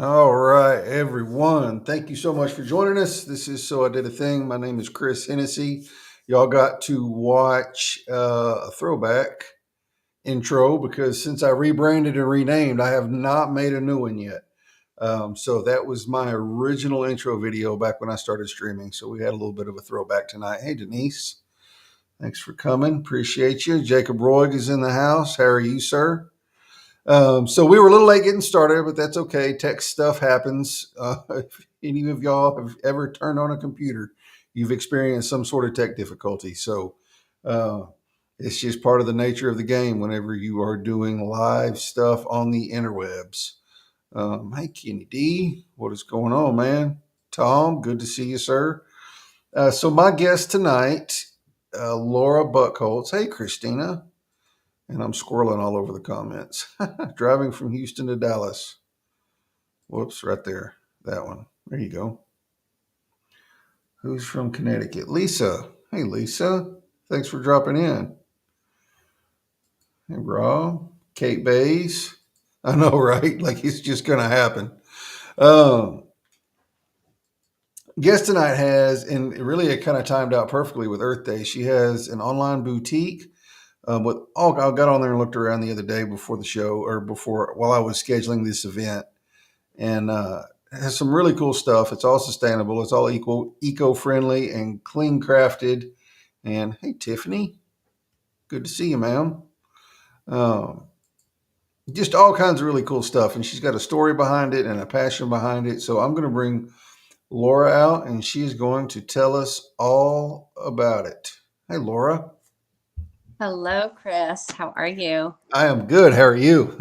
All right, everyone. Thank you so much for joining us. This is So I Did a Thing. My name is Chris Hennessy. Y'all got to watch a throwback intro because since I rebranded and renamed, I have not made a new one yet. So that was my original intro video back when I started streaming. So we had a little bit of a throwback tonight. Hey, Denise. Thanks for coming. Appreciate you. Jacob Roig is in the house. How are you, sir? So we were a little late getting started, but that's okay. Tech stuff happens. If any of y'all have ever turned on a computer, you've experienced some sort of tech difficulty. So uh, it's just part of the nature of the game whenever you are doing live stuff on the interwebs. Hey, Kenny D, what is going on, man? Tom, good to see you, sir. So my guest tonight, Laura Buckholtz. Hey, Christina. And I'm squirreling all over the comments. Driving from Houston to Dallas. Whoops, right there. That one. There you go. Who's from Connecticut? Lisa. Hey, Lisa. Thanks for dropping in. Hey, Rob. Kate Bays. I know, right? Like it's just going to happen. Um, Guest tonight has, and really it kind of timed out perfectly with Earth Day. She has an online boutique. With all, I got on there and looked around the other day before the show or before while I was scheduling this event, and it has some really cool stuff. It's all sustainable. It's all eco friendly and clean crafted. And hey, Tiffany, good to see you, ma'am. Um, just all kinds of really cool stuff, and she's got a story behind it and a passion behind it. So I'm going to bring Laura out, and she's going to tell us all about it. Hey, Laura. Hello, Chris. How are you? I am good. How are you?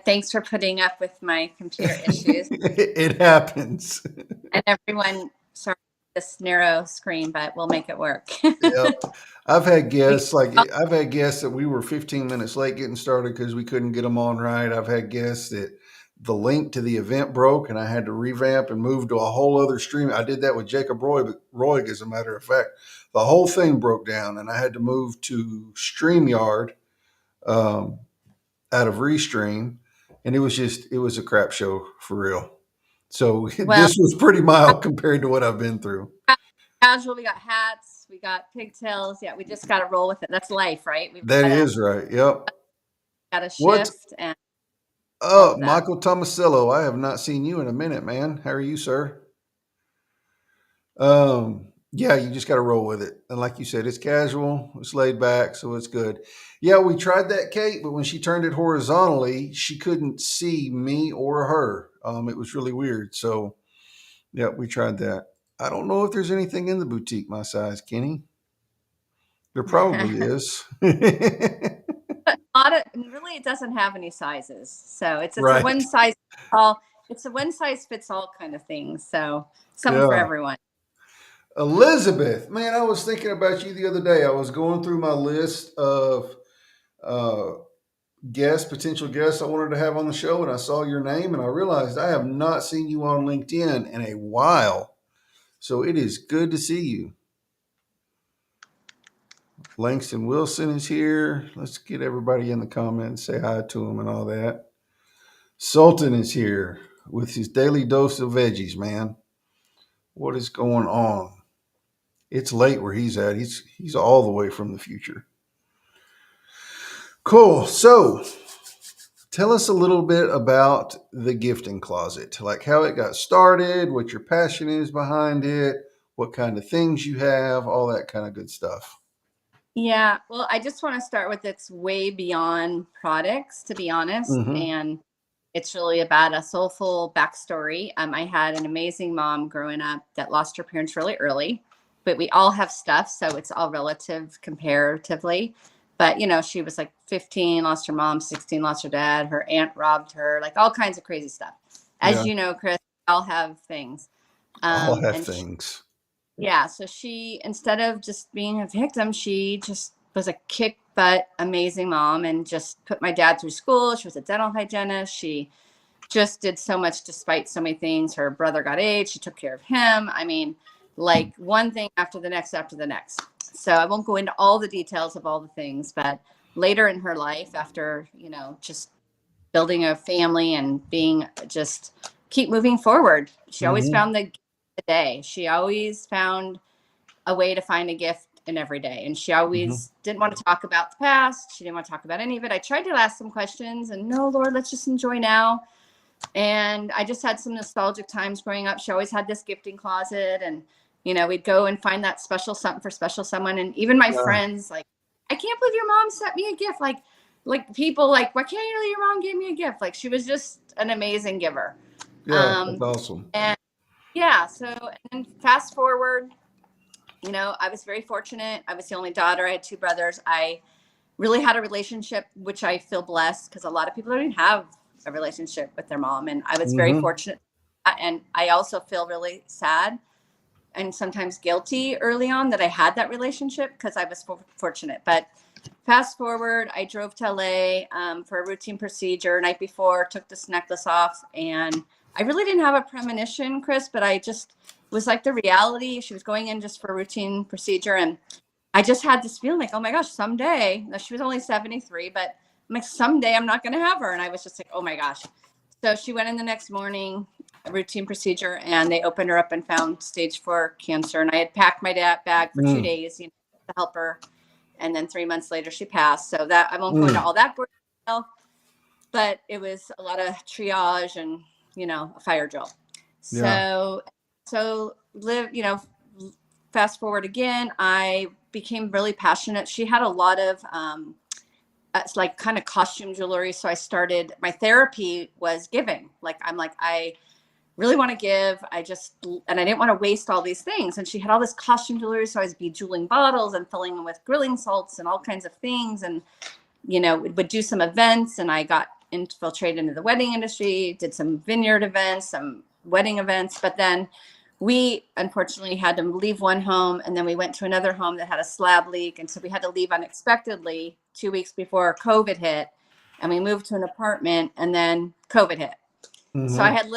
Thanks for putting up with my computer issues. It happens. And everyone, sorry for this narrow screen, but we'll make it work. Yep. I've had we, guests like I've had guests that we were 15 minutes late getting started because we couldn't get them on right. I've had guests that the link to the event broke and I had to revamp and move to a whole other stream. I did that with Jacob Roy, as a matter of fact. The whole thing broke down and I had to move to StreamYard um, out of Restream. And it was a crap show for real. So well, this was pretty mild compared to what I've been through. casual, we got hats, we got pigtails. Yeah, we just got to roll with it. That's life, right? We've That is right. Yep. got to What's shift and all up, of that. Michael Tomasello? I have not seen you in a minute, man. How are you, sir? Yeah, you just got to roll with it. And like you said, it's casual, it's laid back, so it's good. Yeah, we tried that, Kate, but when she turned it horizontally, she couldn't see me or her. It was really weird. So, yeah, we tried that. I don't know if there's anything in the boutique my size, Kenny. There probably is. Really, it doesn't have any sizes. So it's a Right. one size all. It's a one size fits all kind of thing. So something for Yeah. everyone. Elizabeth, man, I was thinking about you the other day. I was going through my list of uh, potential guests I wanted to have on the show, and I saw your name, and I realized I have not seen you on LinkedIn in a while. So it is good to see you. Langston Wilson is here. Let's get everybody in the comments, say hi to him, and all that. Sultan is here with his daily dose of veggies, man. What is going on? It's late where he's at. He's all the way from the future. Cool. So tell us a little bit about the gifting closet, like how it got started, what your passion is behind it, what kind of things you have, all that kind of good stuff. Yeah, well, I just want to start with it's way beyond products, to be honest. Mm-hmm. And it's really about a soulful backstory. I had an amazing mom growing up that lost her parents really early, but we all have stuff. So it's all relative comparatively. But, she was like 15, lost her mom, 16, lost her dad, her aunt robbed her, like all kinds of crazy stuff. Yeah, As you know, Chris, we all have things. all have And things. yeah, so she, instead of just being a victim, she just was a kick butt, amazing mom and just put my dad through school. She was a dental hygienist. She just did so much despite so many things. Her brother got AIDS. She took care of him. I mean, like one thing after the next after the next. So I won't go into all the details of all the things, but later in her life, after, just building a family and being just keep moving forward. She always Mm-hmm. found the day. She always found a way to find a gift in every day. And she Mm-hmm. always didn't want to talk about the past. She didn't want to talk about any of it. I tried to ask some questions and no, Lord, let's just enjoy now. And I just had some nostalgic times growing up. She always had this gifting closet, and we'd go and find that special something for special someone. And even my Yeah. friends, like, I can't believe your mom sent me a gift. Like people like, why can't you know your mom gave me a gift? Like, she was just an amazing giver. Yeah. That's awesome. And yeah, so and then fast forward, I was very fortunate. I was the only daughter. I had two brothers. I really had a relationship, which I feel blessed, because a lot of people don't even have a relationship with their mom. And I was very Mm-hmm. fortunate. And I also feel really sad and sometimes guilty early on that I had that relationship, because I was fortunate. But fast forward, I drove to LA for a routine procedure night before, took this necklace off, and I really didn't have a premonition, Chris, but I just was like the reality. She was going in just for a routine procedure, and I just had this feeling like, oh my gosh, someday. Now, she was only 73, but I'm like, someday I'm not going to have her. And I was just like, oh my gosh. So she went in the next morning, a routine procedure, and they opened her up and found stage 4 cancer. And I had packed my bag for 2 days, to help her. And then 3 months later, she passed. So that I won't go into all that detail, but it was a lot of triage and, a fire drill. Yeah. So fast forward again, I became really passionate. She had a lot of it's like kind of costume jewelry. So I started, my therapy was giving. Like, I'm like, I really want to give. And I didn't want to waste all these things. And she had all this costume jewelry. So I was bejeweling bottles and filling them with grilling salts and all kinds of things. And, would do some events, and I got infiltrated into the wedding industry, did some vineyard events, some wedding events. But then we unfortunately had to leave one home, and then we went to another home that had a slab leak. And so we had to leave unexpectedly 2 weeks before COVID hit, and we moved to an apartment, and then COVID hit. So I Mm-hmm. had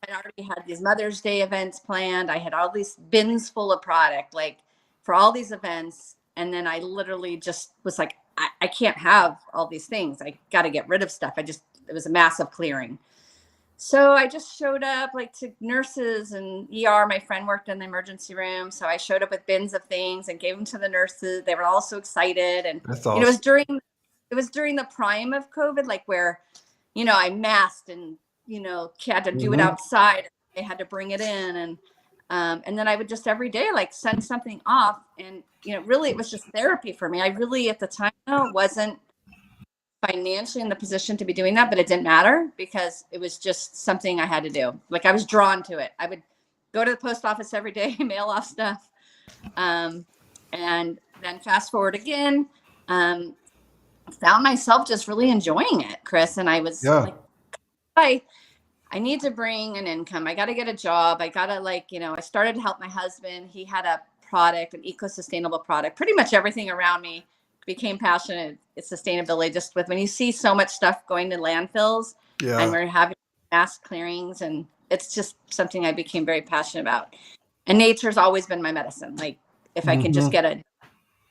already had these Mother's Day events planned. I had all these bins full of product, like, for all these events. And then I literally just was like, I can't have all these things. I got to get rid of stuff. It was a massive clearing. So I just showed up, like, to nurses and ER. My friend worked in the emergency room. So I showed up with bins of things and gave them to the nurses. They were all so excited. And, That's it was awesome. during the prime of COVID, like, where, I masked and, had to do it Mm-hmm. outside. They had to bring it in. And then I would just every day, like, send something off. And, really it was just therapy for me. I really, at the time, wasn't financially in the position to be doing that, but it didn't matter because it was just something I had to do. Like, I was drawn to it. I would go to the post office every day, mail off stuff. Um, and then fast forward again, found myself just really enjoying it, Chris. And I was Yeah. like, I need to bring an income. I got to get a job. I got to, like, I started to help my husband. He had a product, an eco-sustainable product. Pretty much everything around me became passionate. It's sustainability, just with when you see so much stuff going to landfills and Yeah. we're having mass clearings, and it's just something I became very passionate about. And nature's always been my medicine. Like, if I can just Mm-hmm.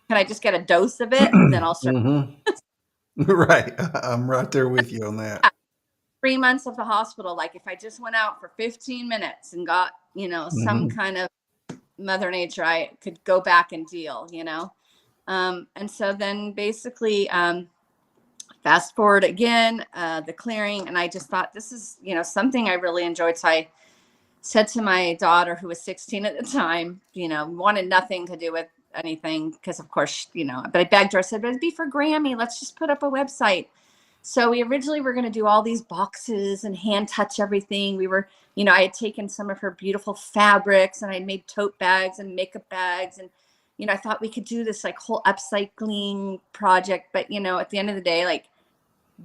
can I just get a dose of it, then I'll start. Mm-hmm. Right. I'm right there with you on that. 3 months of the hospital, like, if I just went out for 15 minutes and got, some Mm-hmm. kind of mother nature, I could go back and deal. And so then basically, fast forward again, the clearing, and I just thought, this is, something I really enjoyed. So I said to my daughter, who was 16 at the time, wanted nothing to do with anything, because of course, but I begged her. I said, but it'd be for Grammy. Let's just put up a website. So we originally were going to do all these boxes and hand touch everything. We were, I had taken some of her beautiful fabrics and I made tote bags and makeup bags. And, I thought we could do this, like, whole upcycling project. But, at the end of the day, like,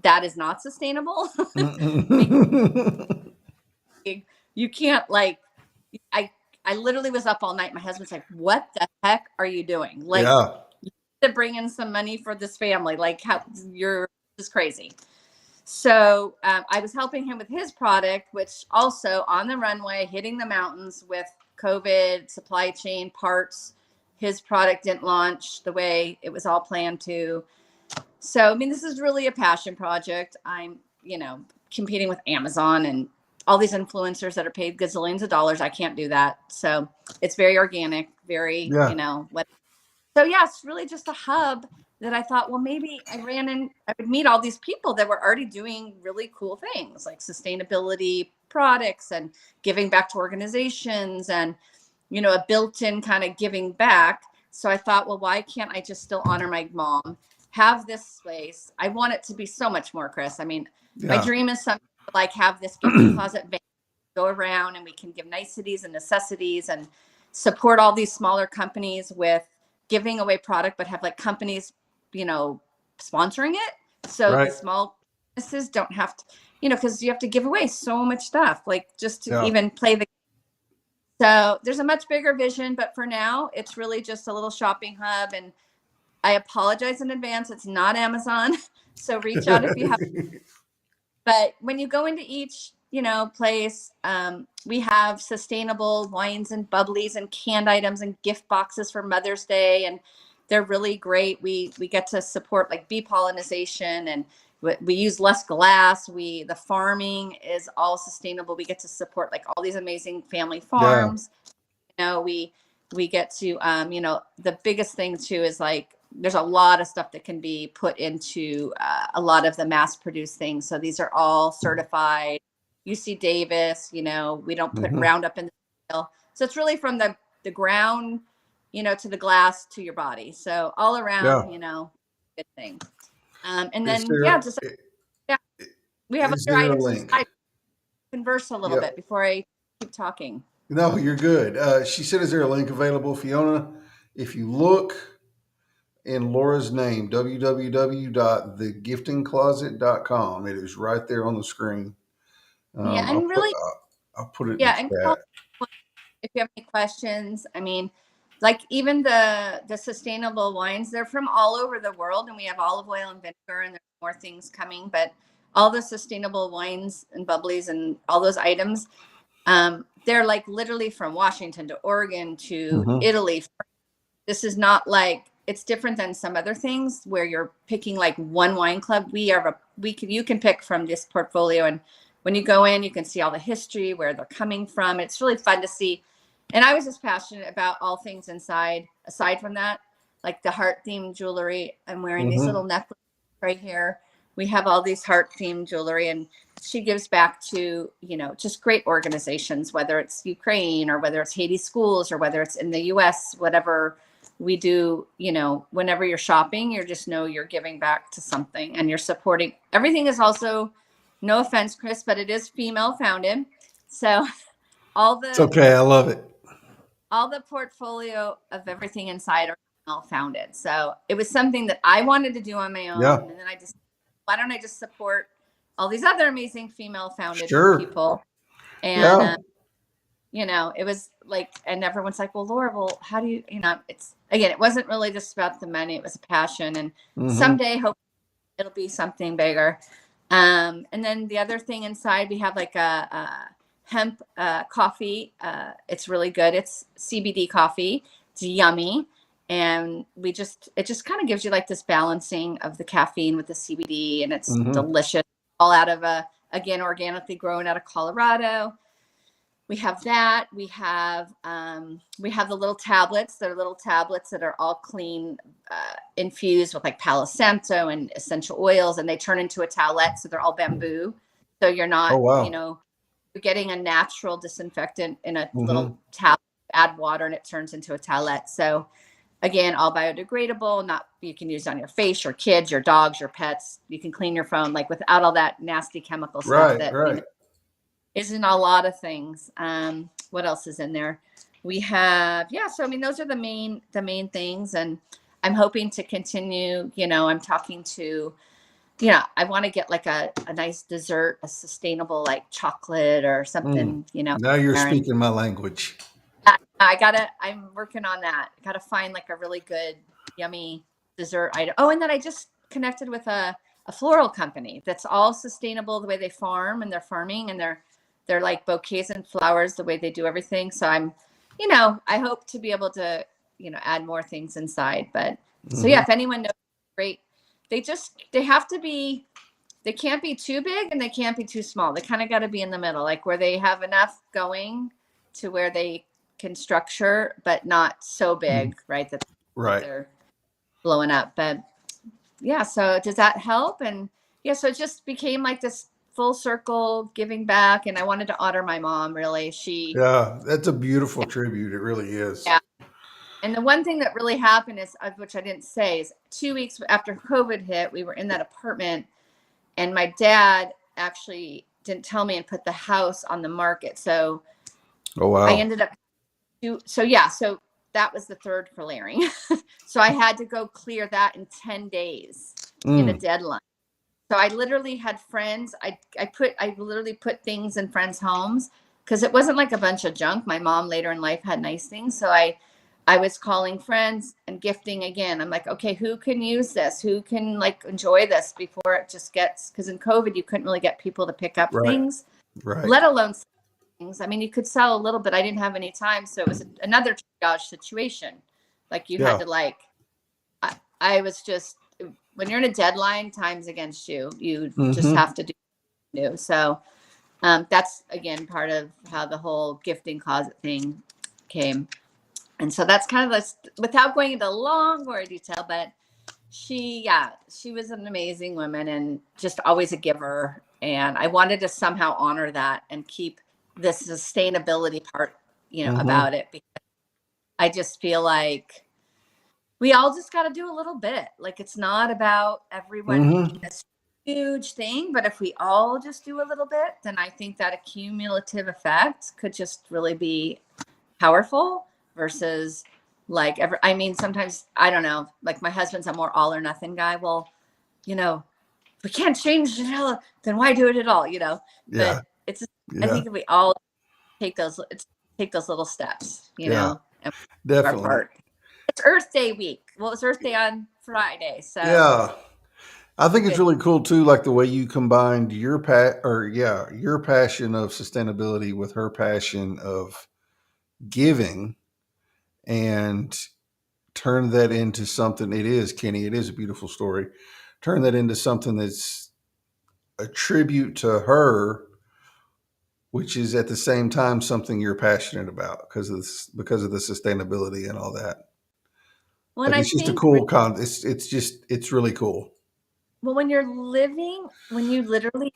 that is not sustainable. Mm-hmm. You can't, like, I, I literally was up all night. My husband's like, what the heck are you doing? Like, Yeah. to bring in some money for this family. Like, how you're just crazy. So I was helping him with his product, which also on the runway, hitting the mountains with COVID, supply chain parts. His product didn't launch the way it was all planned to. So, I mean, this is really a passion project. I'm, competing with Amazon and all these influencers that are paid gazillions of dollars. I can't do that. So it's very organic, very, Yeah. what. So yeah, it's really just a hub that I thought, well, maybe I would meet all these people that were already doing really cool things like sustainability products and giving back to organizations and, a built-in kind of giving back. So I thought, well, why can't I just still honor my mom, have this space? I want it to be so much more, Chris. I mean, my Yeah. dream is something like have this gifting closet van go around and we can give niceties and necessities and support all these smaller companies with giving away product, but have like companies, sponsoring it. So the Right. small businesses don't have to, because you have to give away so much stuff, like just to Yeah. even play the. So there's a much bigger vision, but for now, it's really just a little shopping hub. And I apologize in advance. It's not Amazon. So reach out if you have. But when you go into each, place, we have sustainable wines and bubblies and canned items and gift boxes for Mother's Day, and they're really great. We get to support like bee pollination, and we use less glass. The farming is all sustainable. We get to support like all these amazing family Yeah. farms. We get to the biggest thing too is like there's a lot of stuff that can be put into a lot of the mass produced things. So these are all certified UC Davis. We don't put Hmm. Roundup in the soil. So it's really from the ground, to the glass to your body. So all Yeah. around, good thing. And Is then there yeah, just yeah, we have is other there a items link? inside. Converse a little Yeah. bit before I keep talking. No, you're good. She said, "Is there a link available, Fiona?" If you look in Laura's name, www.thegiftingcloset.com, it is right there on the screen. Yeah, I'll and put really, I'll put it in the yeah, and call chat. if you have any questions. I mean, like even the sustainable wines, they're from all over the world, and we have olive oil and vinegar, and there's more things coming. But all the sustainable wines and bubblies and all those items, they're like literally from Washington to Oregon to Hmm. Italy. This is not like it's different than some other things where you're picking like one wine club. You can pick from this portfolio, and when you go in, you can see all the history, where they're coming from. It's really fun to see. And I was just passionate about all things inside. Aside from that, like the heart themed jewelry, I'm wearing these little Hmm. necklaces right here. We have all these heart themed jewelry, and she gives back to just great organizations, whether it's Ukraine or whether it's Haiti schools or whether it's in the US, whatever we do. Whenever you're shopping, you just know you're giving back to something and you're supporting. Everything is also, no offense, Chris, but it is female founded. So all It's the okay. I love it. all the portfolio of everything inside are female founded. So it was something that I wanted to do on my Yeah. own. And then why don't I just support all these other amazing female founded Sure. people? And Yeah. it was like, and everyone's like, well, Laura, well, how do it's, again, it wasn't really just about the money. It was a passion. And Hmm. someday, hope it'll be something bigger. And then the other thing inside, we have like a hemp coffee. It's really good. It's CBD coffee. It's yummy. And it just kind of gives you like this balancing of the caffeine with the CBD, and it's Hmm. delicious. All out of again, organically grown out of Colorado. We have that. We have the little tablets. They're little tablets that are all clean, infused with like Palo Santo and essential oils, and they turn into a towelette. So they're all bamboo. So you're Oh not, wow. you're getting a natural disinfectant in a little Hmm. tablet. Add water and it turns into a towelette. So again, all biodegradable. Not you can use on your face, your kids, your dogs, your pets. You can clean your phone like without all that nasty chemical stuff Right. that Right. is in a lot of things. What else is in there? We have, yeah. So I mean, those are the main things, and I'm hoping to continue. I'm talking to, I want to get like a nice dessert, a sustainable like chocolate or Mm. something. Now you're And speaking my language. I'm working on that. Gotta find like a really good, yummy dessert item. Oh, and then I just connected with a floral company that's all sustainable the way they farm and they're farming, and they're like bouquets and flowers the way they do everything. So I hope to be able to, add more things inside. But so yeah, Hmm. if anyone knows, great. They have to be they can't be too big and they can't be too small. They kind of got to be in the middle, like where they have enough going to where they can structure, but not so Mhm. big, right? That like Right. they're blowing up. But yeah, so does that help? And yeah, so it just became like this full circle giving back. And I wanted to honor my mom, really. She, Yeah, that's a beautiful tribute. It really is. yeah. And the one thing that really happened is, which I didn't say, is 2 weeks after COVID hit, we were in that apartment, and my dad actually didn't tell me and put the house on the market. So Oh I wow. ended up so yeah, so that was the third clearing. So I had to go clear that in 10 days in a Mm. deadline. So I literally had friends. I literally put things in friends' homes because it wasn't like a bunch of junk. My mom later in life had nice things. So I was calling friends and gifting again. I'm like, okay, who can use this? Who can like enjoy this before it just gets, because in COVID you couldn't really get people to pick up Right. things, Right. let alone things. I mean, you could sell a little bit. I didn't have any time, so it was another triage situation. Like you had Yeah. to like I was just, when you're in a deadline, time's against you. You just Hmm. have to do new. So that's again part of how the whole gifting closet thing came. And so that's kind of this, without going into long more detail, but yeah, she was an amazing woman and just always a giver. And I wanted to somehow honor that and keep this sustainability part, Hmm. about it, because I just feel like we all just got to do a little bit. Like it's not about everyone Hmm. doing this huge thing, but if we all just do a little bit, then I think that accumulative effect could just really be powerful versus like I mean, sometimes I don't know, like my husband's a more all or nothing guy. Well, you know, if we can't change it all, then why do it at all? But Yeah. it's, I Yeah. think if we all take those little steps, Yeah. and do our Definitely. part. It's Earth Day week. Well, it's Earth Day on Friday, so Yeah. I think it's good. really cool too, like the way you combined your passion of sustainability with her passion of giving and turn that into something. It is, Kenny, it is a beautiful story. Turn that into something that's a tribute to her, which is at the same time something you're passionate about because of the sustainability and all that. When Like I it's just a think, cool it's really cool. well, when you literally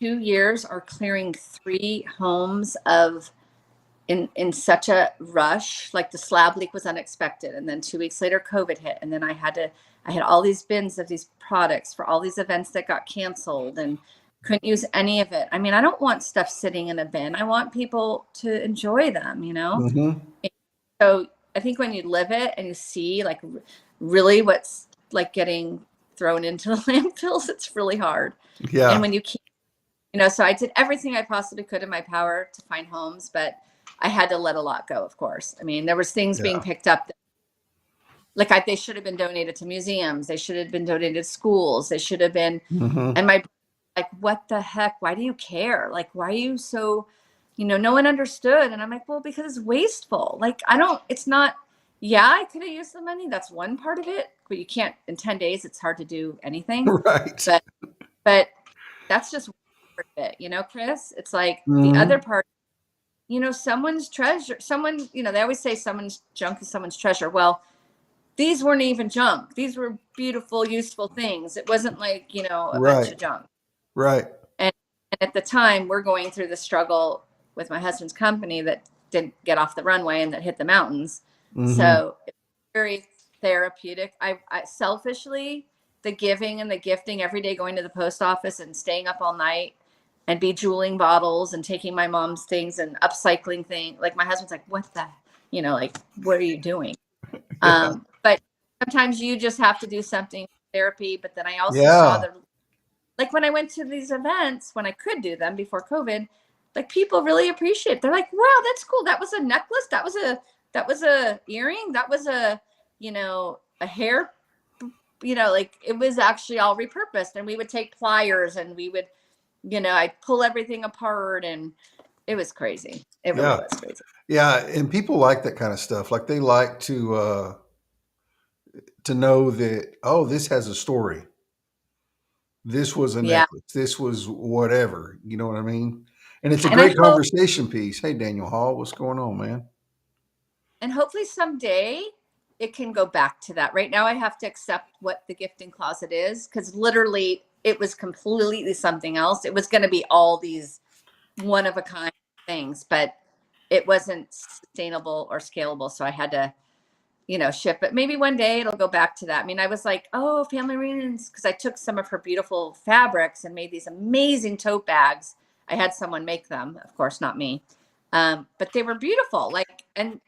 2 years are clearing 3 homes of in such a rush. Like the slab leak was unexpected, and then 2 weeks later COVID hit, and then I had all these bins of these products for all these events that got canceled and couldn't use any of it. I mean, I don't want stuff sitting in a bin. I want people to enjoy them. Hmm. So I think when you live it and you see like really what's like getting thrown into the landfills, it's really hard. And Yeah. when you keep, so I did everything I possibly could in my power to find homes, but I had to let a lot go, of course. I mean, there was things being Yeah. picked up that, like they should have been donated to museums. They should have been donated to schools. They should have been, Hmm. and my, like, what the heck? Why do you care? Like, why are you so, no one understood. And I'm like, well, because it's wasteful. Like, it's not, yeah, I could have used the money. That's one part of it, but you can't, in 10 days, it's hard to do anything. Right. But that's just part of it, Chris. It's like the other Hmm. part, someone's treasure, they always say someone's junk is someone's treasure. Well, these weren't even junk. These were beautiful, useful things. It wasn't like, a bunch Right. of junk. Right. And, and at the time, we're going through the struggle with my husband's company that didn't get off the runway and that hit the mountains. Hmm. So it's very therapeutic. I selfishly, the giving and the gifting every day, going to the post office and staying up all night and bejeweling bottles and taking my mom's things and upcycling things. Like my husband's like, what the, like, what are you doing? Yeah. But sometimes you just have to do something therapy. But then I also saw Yeah. the, like when I went to these events, when I could do them before COVID, like people really appreciate it. They're like, wow, that's cool. That was a necklace. That was a earring. That was a hair, like it was actually all repurposed. And we would take pliers and we would, I'd pull everything apart, and it was crazy. It really Yeah. was crazy. Yeah. And people like that kind of stuff. Like they like to know that, oh, this has a story. This was a Yeah. necklace. This was whatever. You know what I mean? And it's a And I great hope, conversation piece. Hey, Daniel Hall, what's going on, man? and hopefully someday it can go back to that. Right now, I have to accept what the gifting closet is, because literally it was completely something else. It was going to be all these one of a kind things, but it wasn't sustainable or scalable. So I had to, shift. But maybe one day it'll go back to that. I mean, I was like, oh, family reunions, because I took some of her beautiful fabrics and made these amazing tote bags. I had someone make them, of course, not me. But they were beautiful. Like, and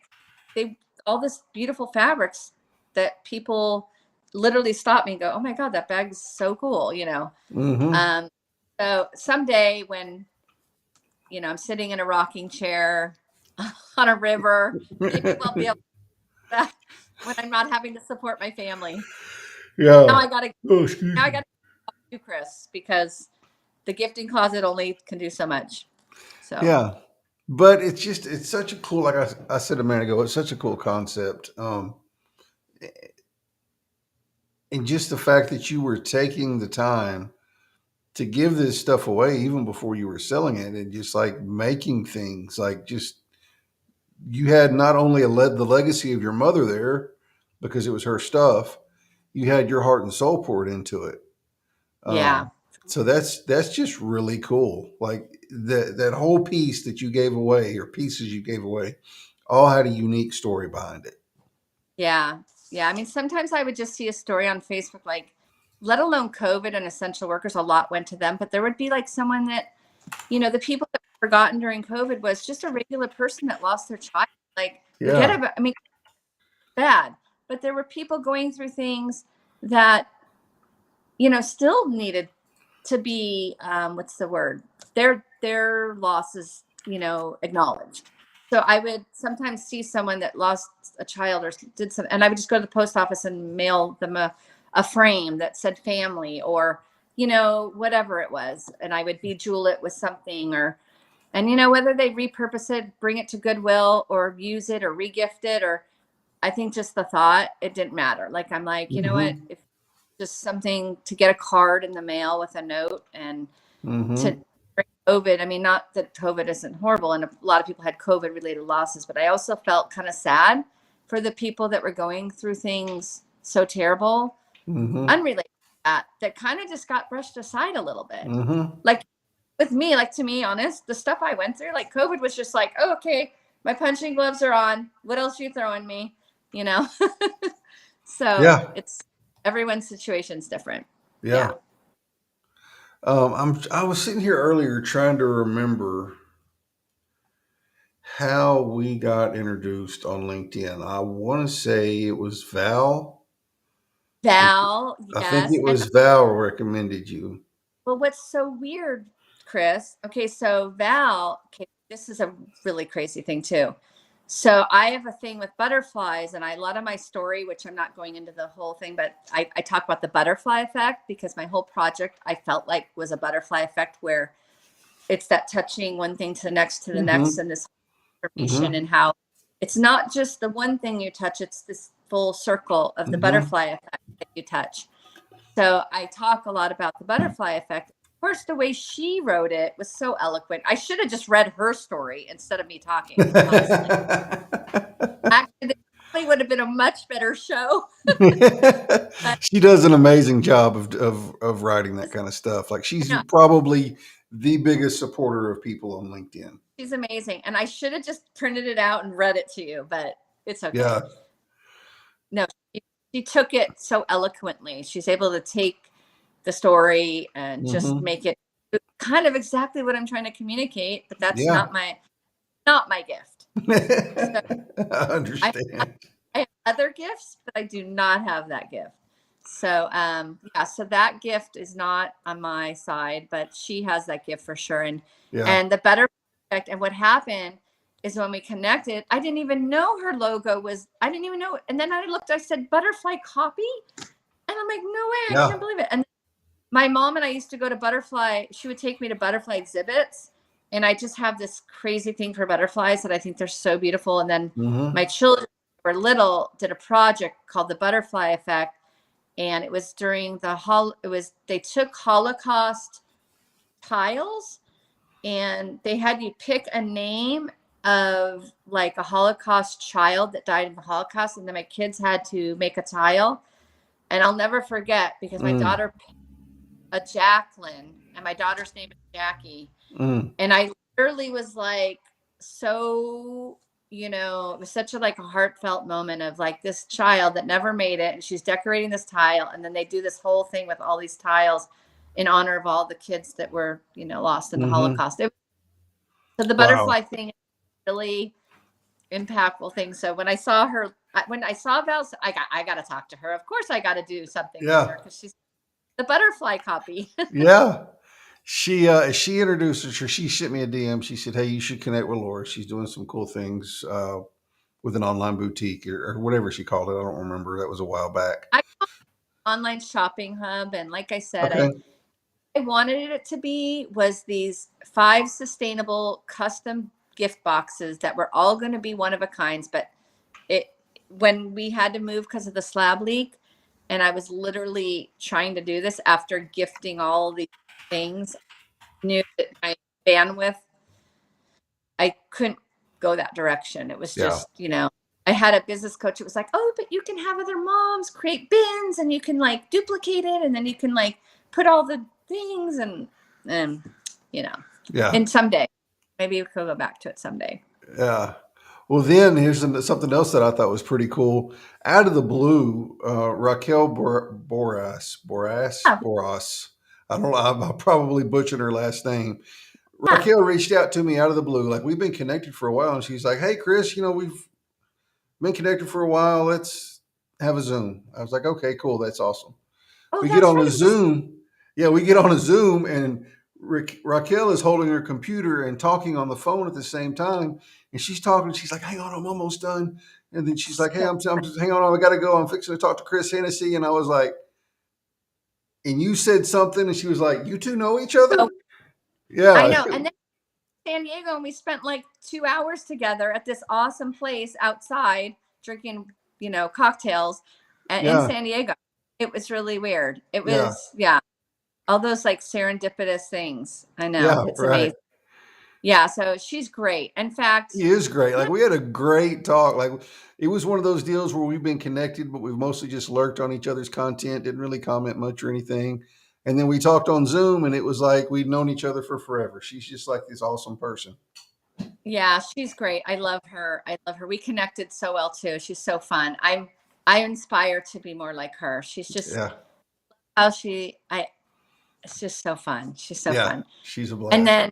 they, all this beautiful fabrics that people literally stop me and go, oh my God, that bag is so cool. Mm-hmm. Um, so someday when, I'm sitting in a rocking chair on a river, maybe we'll be able to do that when I'm not having to support my family. Now Yeah. I gotta, Oh, excuse now I me. gotta do Chris, because the gifting closet only can do so much. So Yeah. But it's such a cool, like I said a minute ago, it's such a cool concept. And just the fact that you were taking the time to give this stuff away even before you were selling it, and just like making things like, just you had not only the legacy of your mother there because it was her stuff, you had your heart and soul poured into it. yeah, So that's just really cool. Like that whole piece that you gave away, or pieces you gave away, all had a unique story behind it. yeah, yeah. I mean, sometimes I would just see a story on Facebook, like, let alone COVID and essential workers, a lot went to them, but there would be like someone that, the people that were forgotten during COVID was just a regular person that lost their child. Like, forget Yeah. about, I mean, bad, but there were people going through things that, still needed to be, what's the word? Their losses, acknowledged. So I would sometimes see someone that lost a child or did some, and I would just go to the post office and mail them a frame that said family, or, whatever it was. And I would bejewel it with something, and whether they repurpose it, bring it to Goodwill, or use it or regift it, or I think just the thought, it didn't matter. Like, I'm like, you know what? Mm-hmm. If just something to get a card in the mail with a note, and to Mm-hmm. bring COVID. I mean, not that COVID isn't horrible, and a lot of people had COVID related losses, but I also felt kind of sad for the people that were going through things so terrible, Mm-hmm. unrelated to that kind of just got brushed aside a little bit. Mm-hmm. Like with me, like, to be honest, the stuff I went through, like COVID was just like, oh, okay, my punching gloves are on. What else are you throwing me? You know? So Yeah. it's, everyone's situation's different. Yeah. Yeah. I was sitting here earlier trying to remember how we got introduced on LinkedIn. I want to say it was Val. Val, I think yes. it And was Val recommended you. well, what's so weird, Chris? Okay, so Val, okay, this is a really crazy thing too. So I have a thing with butterflies, and a lot of my story, which I'm not going into the whole thing, but I talk about the butterfly effect, because my whole project I felt like was a butterfly effect, where it's that touching one thing to the next, Mm-hmm. and this information, Mm-hmm. and how it's not just the one thing you touch, it's this full circle of the Mm-hmm. butterfly effect that you touch. So I talk a lot about the butterfly effect. Of course, the way she wrote it was so eloquent. I should have just read her story instead of me talking, honestly. Actually, it probably would have been a much better show. But She does an amazing job of writing that kind of stuff. Like, she's no, probably the biggest supporter of people on LinkedIn. she's amazing. And I should have just printed it out and read it to you, but it's okay. Yeah. No, she took it so eloquently. She's able to take the story and just Mm-hmm. make it kind of exactly what I'm trying to communicate, but that's Yeah. not my gift. So I I, understand. I have other gifts, but I do not have that gift. So yeah, so that gift is not on my side, but she has that gift for sure. And Yeah. and the better effect, and what happened is when we connected, I didn't even know her logo was, I didn't even know. And then I looked, I said butterfly copy. And I'm like, no way, I Yeah. can't believe it. And my mom and I used to go to butterfly, she would take me to butterfly exhibits. And I just have this crazy thing for butterflies that I think they're so beautiful. And then Mm-hmm. my children who were little did a project called the butterfly effect. and it was during they took Holocaust tiles, and they had you pick a name of like a Holocaust child that died in the Holocaust, and then my kids had to make a tile. And I'll never forget, because my Mm, daughter picked a Jacqueline, and my daughter's name is Jackie. mm, And I literally was like, so, it was such a like a heartfelt moment of like this child that never made it, and she's decorating this tile, and then they do this whole thing with all these tiles in honor of all the kids that were, lost in the mm-hmm. Holocaust. So the Wow. butterfly thing is really impactful thing. So when I saw her, when I saw Val, I got to talk to her. Of course, I got to do something with Yeah. her because she's the butterfly copy. Yeah. She introduced us, or she sent me a DM. She said, "Hey, you should connect with Laura. She's doing some cool things with an online boutique or whatever she called it. I don't remember. That was a while back." I online shopping hub, and like I said, Okay. I wanted it to be was these 5 sustainable custom gift boxes that were all going to be one of a kinds. But it when we had to move because of the slab leak, and I was literally trying to do this after gifting all these things, I knew that my bandwidth, I couldn't go that direction. It was Yeah. just, I had a business coach. It was like, oh, but you can have other moms create bins, and you can like duplicate it, and then you can like put all the things, and you know, Yeah. and someday, maybe we could go back to it someday. Yeah. Well, then here's something else that I thought was pretty cool. Out of the blue, Raquel Yeah, Boras. I don't know. I'm probably butchered her last name. yeah. Raquel reached out to me out of the blue. Like, we've been connected for a while. And she's like, "Hey, Chris, we've been connected for a while. Let's have a Zoom." I was like, "Okay, cool. That's awesome." Oh, We get that's on right. a It was just Zoom. Yeah, we get on a Zoom, and Raquel is holding her computer and talking on the phone at the same time. And she's talking. She's like, "Hang on, I'm almost done." And then she's like, "Hey, so, I'm just hang on. I got to go. I'm fixing to talk to Chris Hennessy." And I was like, "And you said something?" And she was like, "You two know each other?" so I Yeah. know. And then San Diego, and we spent like 2 hours together at this awesome place outside drinking, cocktails, in Yeah. San Diego. It was really weird. It Yeah. was, yeah, all those like serendipitous things. I know, Yeah. it's Right. amazing. Yeah, so she's great. In fact, He is great. yeah, Like, we had a great talk. Like, it was one of those deals where we've been connected, but we've mostly just lurked on each other's content, didn't really comment much or anything. And then we talked on Zoom, and it was like we'd known each other for forever. She's just like this awesome person. yeah, she's great. I love her. I love her. We connected so well too. She's so fun. I inspire to be more like her. She's just Yeah. how she I it's just so fun. She's so Yeah. fun. She's a And blast. then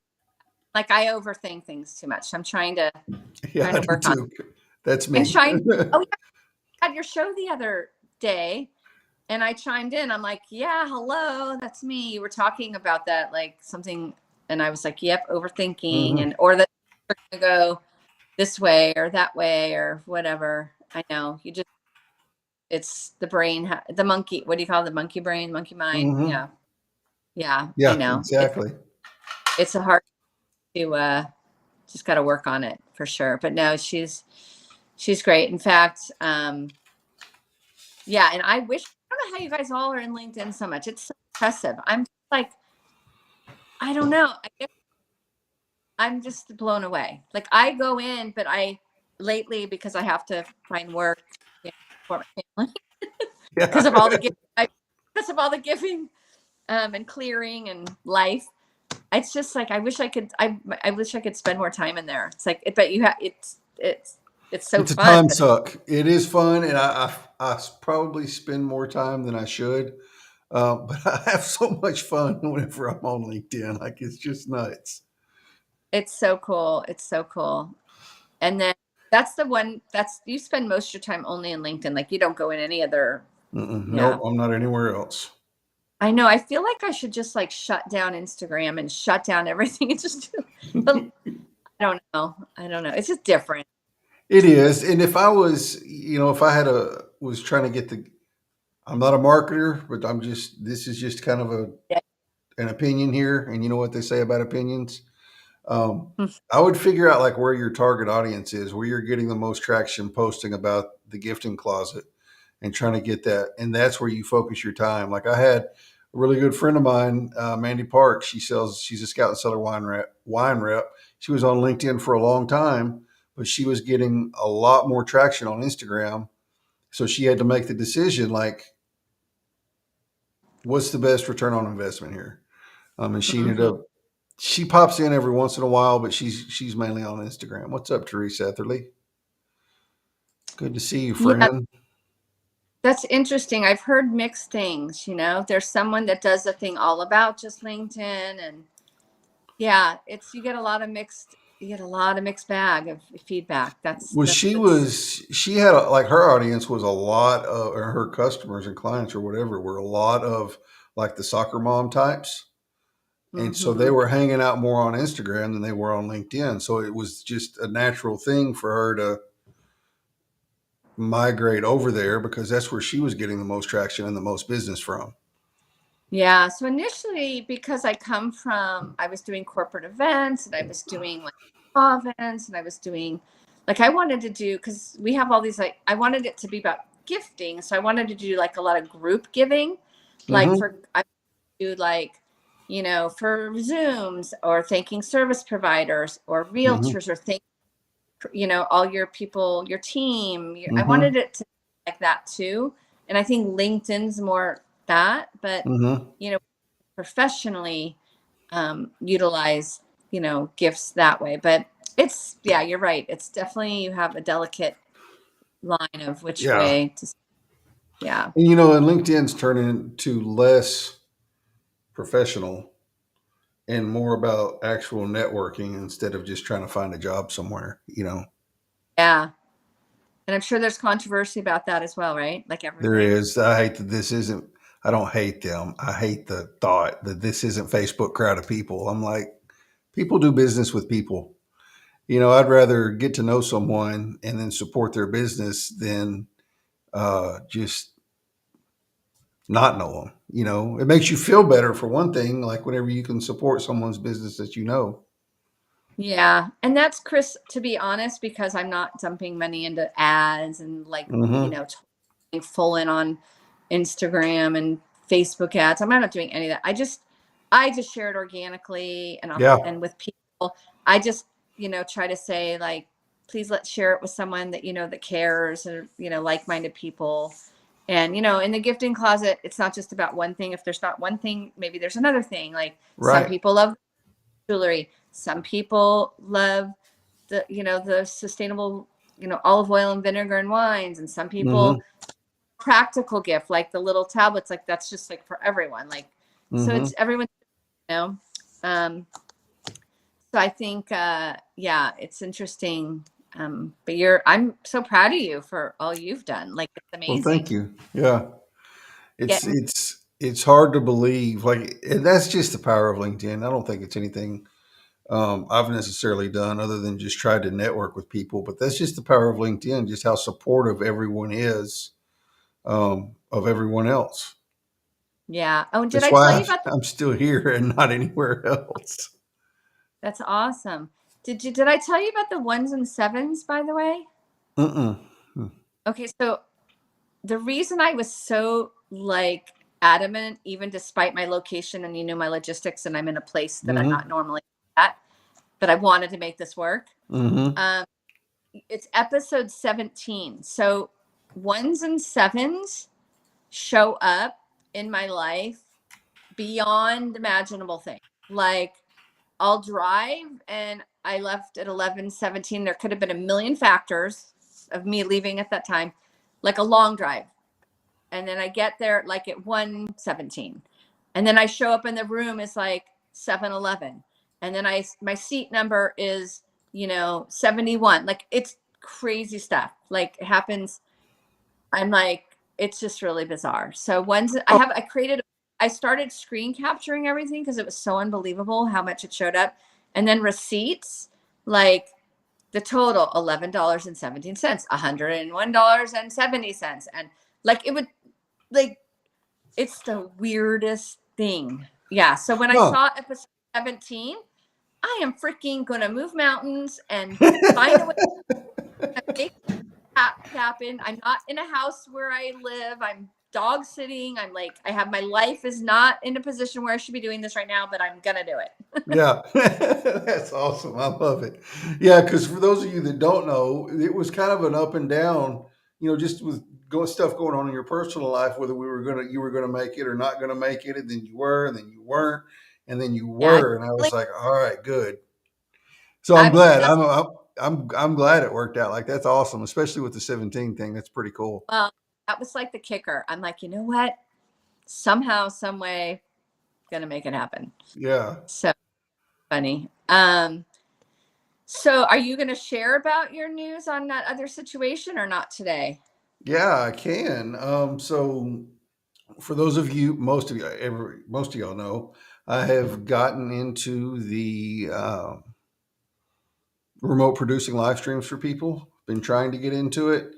like I overthink things too much. I'm Yeah, trying I to do work on too. That's and me. trying. Oh yeah, I had your show the other day, and I chimed in. I'm like, yeah, hello, that's me. You were talking about that, like something, and I was like, yep, overthinking, Hmm. and or that we're gonna go this way or that way or whatever. I know you just it's the brain, the monkey. What do you call it? The monkey brain, monkey mind? Hmm. Yeah, yeah. I Yeah, know exactly. it's a hard to just got to work on it for sure. But no, she's great. In fact, yeah, and I don't know how you guys all are in LinkedIn so much. It's so impressive. I'm like, I don't know. I guess I'm just blown away. Like I go in, but I lately because I have to find work, for my family because Yeah. of all the because of all the giving, and clearing and life. It's just like I wish I could spend more time in there. It's like, but it's so It's a fun. time But suck. It is fun, and I probably spend more time than I should. But I have so much fun whenever I'm on LinkedIn. Like, it's just nuts. it's so cool. It's so cool. And then that's the one that's you spend most of your time only in LinkedIn. Like you don't go in any other. Mm-mm. Yeah. Nope, I'm not anywhere else. I know. I feel like I should just like shut down Instagram and shut down everything and just but I don't know. I don't know. It's just different. It is, and if I was, if I had was trying to get I'm not a marketer, but this is just kind of Yeah. an opinion here, and you know what they say about opinions. Hmm. I would figure out like where your target audience is, where you're getting the most traction posting about the gifting closet, and trying to get that. And that's where you focus your time. Like I had a really good friend of mine, Mandy Park. She's a Scout and Cellar wine rep. She was on LinkedIn for a long time, but she was getting a lot more traction on Instagram. So she had to make the decision, like, what's the best return on investment here? And she ended Hmm. up, she pops in every once in a while, but she's mainly on Instagram. What's up, Teresa Etherly? Good to see you, Yeah, friend. that's interesting. I've heard mixed things, you know. There's someone that does a thing all about just LinkedIn, and yeah, it's you get a lot of mixed bag of feedback. Well, she had like her audience was a lot of, or her customers and clients or whatever were a lot of like the soccer mom types. And so they Hmm. were hanging out more on Instagram than they were on LinkedIn. So it was just a natural thing for her to migrate over there because that's where she was getting the most traction and the most business from. Yeah. So initially, because I was doing corporate events and I was doing like events and I was doing, like, I wanted to do, because we have all these, like, I wanted it to be about gifting. So I wanted to do like a lot of group giving, like Mm-hmm. I do like, you know, for Zooms or thanking service providers or Mm-hmm. realtors or thank, you know, all your people, your team. I Mm-hmm. wanted it to be like that too. And I think LinkedIn's more that, but, Mm-hmm. you know, professionally utilize, you know, gifts that way. But it's, yeah, you're right. It's definitely, you have a delicate line of which Yeah. way to, yeah. And and LinkedIn's turning into less professional and more about actual networking instead of just trying to find a job somewhere. Yeah. And I'm sure there's controversy about that as well, right? Like There everything. is. I hate that this isn't, I don't hate them. I hate the thought that this isn't Facebook crowd of people. I'm like, people do business with people. I'd rather get to know someone and then support their business than just not know them. It makes you feel better for one thing, like whenever you can support someone's business that you know. Yeah. And that's, Chris, to be honest, because I'm not dumping money into ads and like, you Mm-hmm. know, full in on Instagram and Facebook ads. I'm not doing any of that. I just share it organically Yeah. and with people. I just, you know, try to say like, please let's share it with someone that, you know, that cares, and, you know, like-minded people. And, you know, in the gifting closet, it's not just about one thing. If there's not one thing, maybe there's another thing. Like some Right. people love jewelry. Some people love the, you know, the sustainable, you know, olive oil and vinegar and wines. And some Mm-hmm. people practical gift, like the little tablets, like that's just like for everyone. Like, so Mm-hmm. it's everyone, you know. So I think, yeah, it's interesting. But I'm so proud of you for all you've done. Like, it's Well, thank amazing. you. Yeah. It's Getting, it's it's hard to believe. Like, and that's just the power of LinkedIn. I don't think it's anything I've necessarily done other than just try to network with people. But that's just the power of LinkedIn, just how supportive everyone is of everyone else. yeah. Oh, and did That's I tell why you about I'm still here and not anywhere else. that's awesome. Did I tell you about the ones and sevens, by the way? Mm-mm. Okay, so the reason I was so like adamant, even despite my location and, you know, my logistics, and I'm in a place that I'm not Mm-hmm. normally at, but I wanted to make this work. Mm-hmm. Um, it's episode 17. So ones and sevens show up in my life beyond imaginable things. Like, I'll drive and I left at 11:17. There could have been a million factors of me leaving at that time, like a long drive. And then I get there like at 1:17. And then I show up in the room, it's like 7:11. And then my seat number is, you know, 71. Like, it's crazy stuff. Like, it happens. I'm like, it's just really bizarre. So I started screen capturing everything because it was so unbelievable how much it showed up. And then receipts, like the total $11.17, $101.70. And like, it would, like, it's the weirdest thing. Yeah. So when I Huh. saw episode 17, I am freaking gonna move mountains and find a way to make. happen. I'm not in a house where I live. I'm dog sitting. I'm like, I have my life is not in a position where I should be doing this right now, but I'm gonna do it. Yeah, that's awesome. I love it. Yeah, because for those of you that don't know, it was kind of an up and down. Just with stuff going on in your personal life, whether you were gonna make it or not gonna make it, and then you were, and then you weren't, and then you Yeah, were, and I was like, like, all right, good. So I'm I was glad. just I'm glad it worked out. Like that's awesome, especially with the 17 thing. That's pretty cool. well, that was like the kicker. I'm like, you know what? Somehow, some way, gonna make it happen. Yeah. So funny. So are you gonna share about your news on that other situation or not today? Yeah, I can. So for those of you, most of y'all know, I have gotten into the remote producing live streams for people. Been trying to get into it.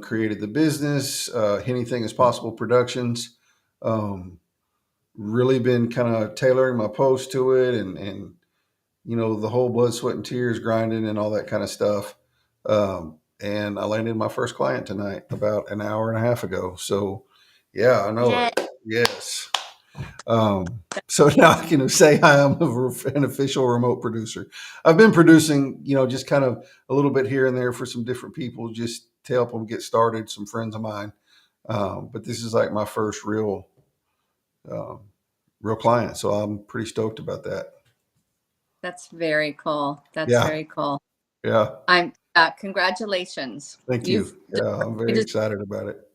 Created the business, Anything is possible productions. Um, really been kind of tailoring my post to it, and the whole blood, sweat, and tears grinding and all that kind of stuff. And I landed my first client tonight about an hour and a half ago. So, yeah, I know Yeah, it. Yes. So now I can say I am an official remote producer. I've been producing, just kind of a little bit here and there for some different people just to help them get started, some friends of mine. But this is like my first um, real client. So I'm pretty stoked about that. that's very cool. That's Yeah. very cool. Yeah. I'm Congratulations. Thank You've you. Yeah. I'm you, very des- excited about it.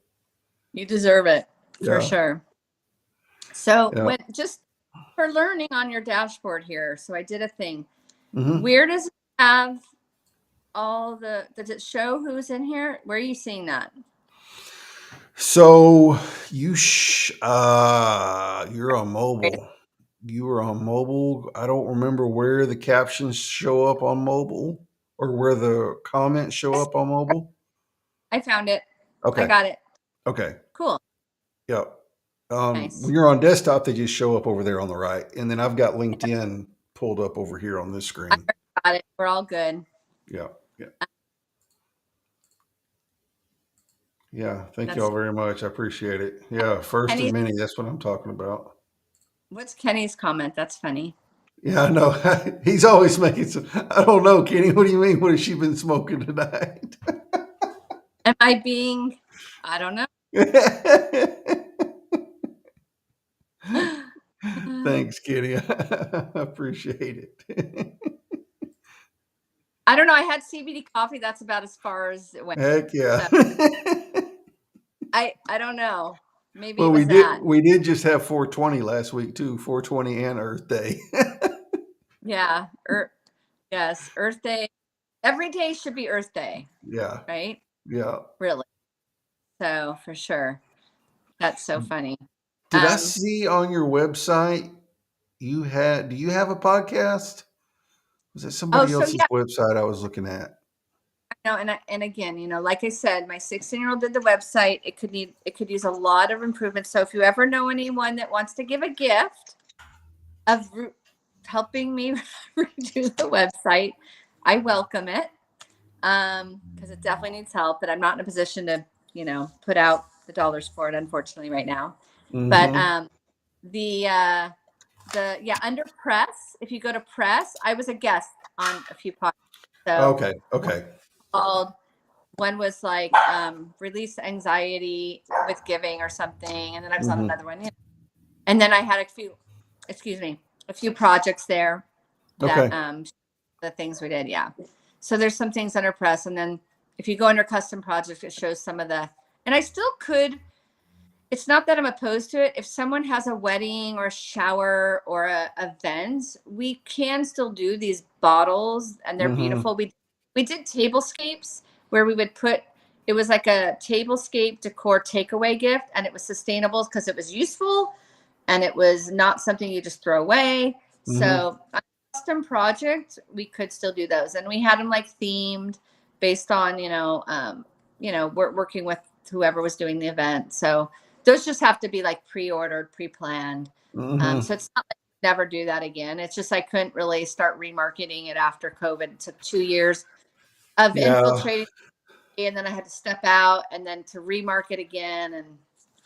you deserve it for Yeah. sure. So Yeah. when just for learning on your dashboard here, so I did a thing. Hmm. Where does it have does it show who's in here? Where are you seeing that? So you're on Right. mobile. You were on mobile. I don't remember where the captions show up on mobile or where the comments show up on mobile. I found it. I Okay. got it. Okay. Cool. Yeah. When Nice. you're on desktop, they just show up over there on the right. And then I've got LinkedIn pulled up over here on this I screen. got it. We're all good. Yeah. Yeah. Yeah. Thank you That's all very much. I appreciate it. Yeah. First of Kenny. many. That's what I'm talking about. What's Kenny's comment? That's funny. Yeah, I know. He's always making some. I don't know, Kenny. What do you mean? What has she been smoking tonight? Am I being? I don't know. Thanks, Kenny. I appreciate it. I don't know. I had CBD coffee. That's about as far as it went. Heck yeah. So I don't know. Maybe Well, it we was did that. we did just have 420 last week too. 420 and Earth Day. Yeah. Yes. Earth Day. Every day should be Earth Day, Yeah. right? Yeah. Really. So for sure. That's so funny. Did I Um, see on your website do you have a podcast? Was it oh, somebody so else's yeah, website I was looking at? no, and again, like I said, my 16-year-old did the website. It could use a lot of improvements. So if you ever know anyone that wants to give a gift of helping me redo the website, I welcome it. Because it definitely needs help, but I'm not in a position to, put out the dollars for it, unfortunately, right now. But Mm-hmm. the yeah, under press, if you go to press, I was a guest on a few podcasts. So Okay. one Okay. called one was like release anxiety with giving or something, and then I was on Mm-hmm. another one. And then I had a few projects there that Okay. the things we did. Yeah. So there's some things under press. And then if you go under custom projects, it shows some of and I still could, it's not that I'm opposed to it. If someone has a wedding or a shower or a event, we can still do these bottles and they're Mm-hmm. beautiful. We did tablescapes where we would it was like a tablescape decor takeaway gift, and it was sustainable because it was useful and it was not something you just throw away. Mm-hmm. So on a custom project, we could still do those, and we had them like themed based on we're working with whoever was doing the event. So those just have to be like pre-ordered, pre-planned. Mm-hmm. So it's not like I never do that again. It's just I couldn't really start remarketing it after COVID. It took 2 years of Yeah. infiltrating and then I had to step out and then to remarket again. And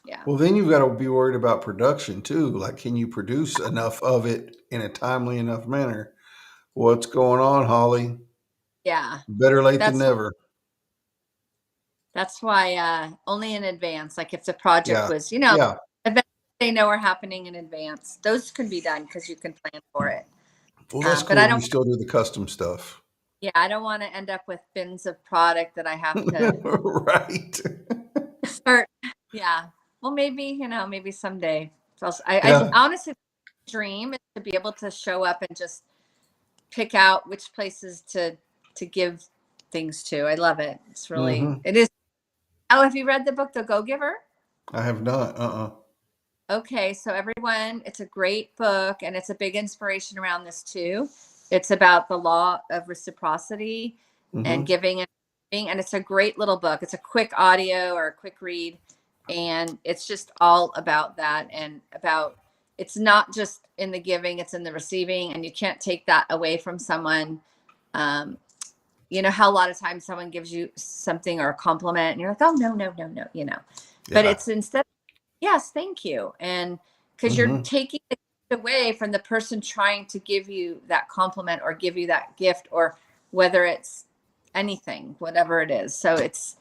yeah. Well, then you've got to be worried about production too. Like, can you produce enough of it in a timely enough manner? What's going on, Holly? Yeah. Better late than That's never. That's why only in advance. Like if the project Yeah. was, Yeah. events they know are happening in advance, those can be done because you can plan for it. Well, that's But I cool. You don't, still do the custom stuff. yeah, I don't want to end up with bins of product that I have to Right. start. Yeah. Well, maybe, maybe someday. So I Yeah. honestly dream is to be able to show up and just pick out which places to give things to. I love it. Hmm. It is. Oh, have you read the book, The Go Giver? I have not. Okay, so everyone, it's a great book and it's a big inspiration around this too. It's about the law of reciprocity and Hmm. giving and giving, and it's a great little book. It's a quick audio or a quick read, and it's just all about that and about it's not just in the giving, it's in the receiving, and you can't take that away from someone. Um, you know how a lot of times someone gives you something or a compliment and you're like, oh no, no, no, no. But Yeah. it's instead yes, thank you. And because you're Hmm. taking it away from the person trying to give you that compliment or give you that gift, or whether it's anything, whatever it is. So it's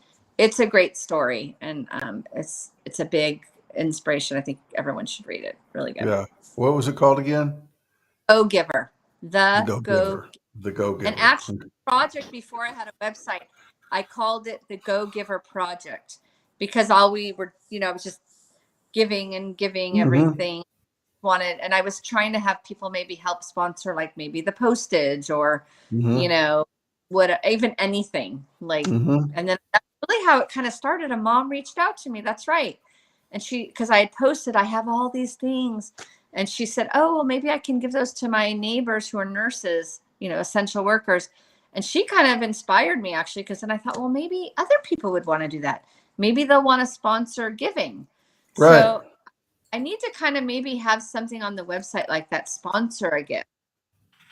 a great story, and it's a big inspiration. I think everyone should read it. Really good. Yeah. What was it called again? Go Giver, The the Go Go. Giver. The Go And Giver. actually, project before I had a website, I called it the Go Giver Project because all we were, I was just giving and giving Hmm. everything wanted, and I was trying to have people maybe help sponsor like maybe the postage or you Hmm. know what, even anything like. Hmm. And then that's really how it kind of started. A mom reached out to me, that's right, and she, because I had posted I have all these things, and she said, oh well, maybe I can give those to my neighbors who are nurses, essential workers. And she kind of inspired me actually, because then I thought, well, maybe other people would want to do that. Maybe they'll want to sponsor giving. Right. So I need to kind of maybe have something on the website like that, sponsor a gift.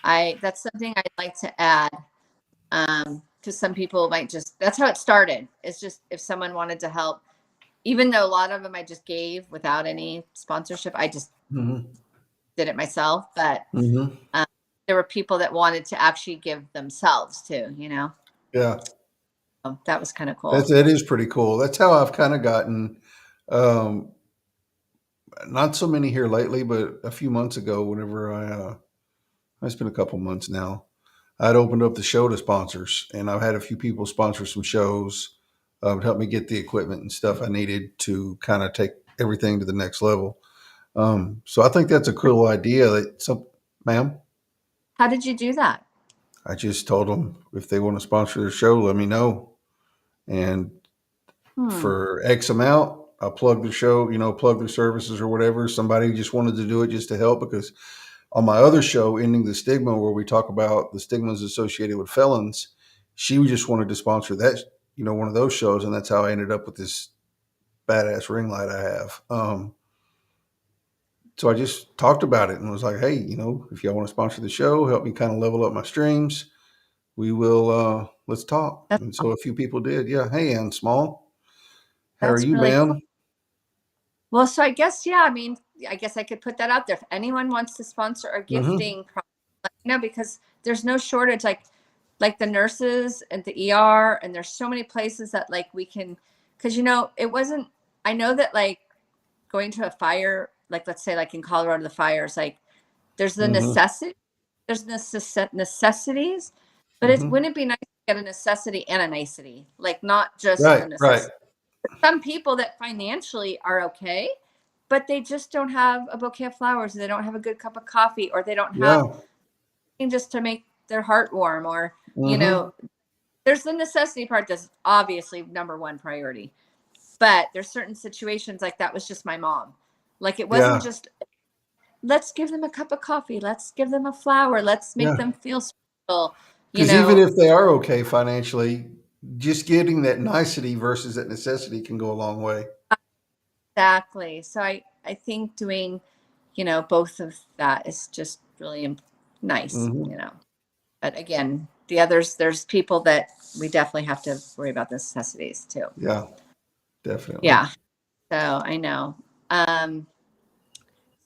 That's something I'd like to add. Because some people might just, that's how it started. It's just if someone wanted to help, even though a lot of them I just gave without any sponsorship, I just Hmm. did it myself. But Hmm. um, there were people that wanted to actually give themselves too. Yeah. So that was kind of That's, cool. that is pretty cool. That's how I've kind of gotten, um, not so many here lately, but a few months ago, whenever it's been a couple months now, I'd opened up the show to sponsors, and I've had a few people sponsor some shows, to help me get the equipment and stuff I needed to kind of take everything to the next level. So I think that's a cool idea. That some, ma'am, How did you do that? I just told them if they want to sponsor their show, let me know, and Hmm. for X amount, I'll plug the show, plug their services or whatever. Somebody just wanted to do it just to help because on my other show, Ending the Stigma, where we talk about the stigmas associated with felons, she just wanted to sponsor that, one of those shows. And that's how I ended up with this badass ring light I have. So I just talked about it and was like, hey, if y'all want to sponsor the show, help me kind of level up my streams, we will, let's talk. That's And so a few people did. Yeah. Hey, Ann Small, how are that's you, really cool. ma'am? Well, so I guess, yeah, I mean, I guess I could put that out there. If anyone wants to sponsor a Mm-hmm. gifting project, because there's no shortage, like the nurses and the ER, and there's so many places that like we can, because it wasn't, I know that like going to a fire, like let's say like in Colorado, the fires, like there's the Mm-hmm. necessity, there's necessities, but Mm-hmm. wouldn't it be nice to get a necessity and a nicety, like not just Right. a Right. necessity. Some people that financially are okay, but they just don't have a bouquet of flowers, they don't have a good cup of coffee, or they don't Yeah. have just to make their heart warm, or you Mm-hmm. know there's the necessity part that's obviously number one priority. But there's certain situations, like that was just my mom. Like it wasn't Yeah. just let's give them a cup of coffee, let's give them a flower, let's make Yeah. them feel special you Because even know if they are okay financially, just getting that nicety versus that necessity can go a long way. Exactly. So I think doing, both of that is just really nice. Hmm. But again, the others, there's people that we definitely have to worry about the necessities too. Yeah, definitely. Yeah. So I know. Um,